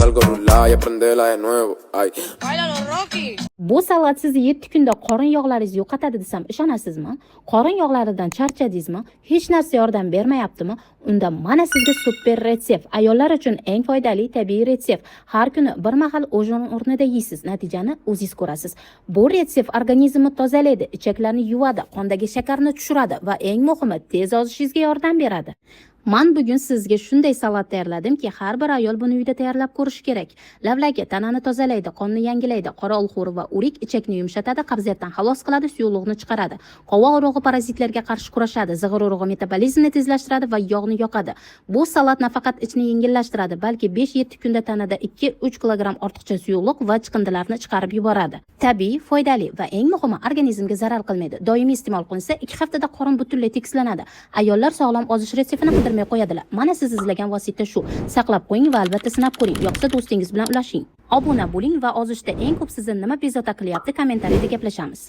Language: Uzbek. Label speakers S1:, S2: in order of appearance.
S1: algo rular y aprenderla de nuevo. Ay.
S2: Bailalo Rocky.
S3: Bu salat sizni 7 kunda qorin yog'laringizni yo'qotadi desam ishonasizmi? Qorin yog'laridan charchadingizmi? Hech narsa yordam bermayaptimi? Unda mana sizga super retsept. Ayollar uchun eng foydali tabiiy retsept. Har kuni bir mahal o'zin o'rnida yeysiz, natijani o'zingiz ko'rasiz. Bu retsept organizmni tozalaydi, ichaklarni yuvadi, qondagi shakarni tushiradi va eng muhimi tez ozishingizga yordam beradi. Men bugun sizga shunday salat tayyorladimki, har bir ayol buni uyda tayyorlab ko'rishi kerak. Lavlagi tanani tozalaydi, qonni yangilaydi, qora olxo'ri va o'rik ichakni yumshatadi, qabziyatdan xalos qiladi, suyuqlikni chiqaradi. Qovoq urug'i parazitlarga qarshi kurashadi, zig'ir urug'i metabolizmni tezlashtiradi va yog'ni yoqadi. Bu salat nafaqat ichni yengillashtiradi, balki 5-7 kunda tanada 2-3 kilogramm ortiqcha suyuqlik va chiqindilarni chiqarib yuboradi. Tabiiy, foydali va eng muhimi organizmga zarar qilmaydi. Doimiy iste'mol qilinsa 2 haftada qorin butunlay tekislanadi. Ayollar sog'lom ozish retseptini qo'yadilar. Mana siz izlagan vosita shu. Saqlab qo'ying va albatta sinab ko'ring. Yo'qsa do'stingiz bilan ulashing. Obuna bo'ling va ozishda eng ko'p sizni nima bezovta qilyapti kommentariyada gaplashamiz.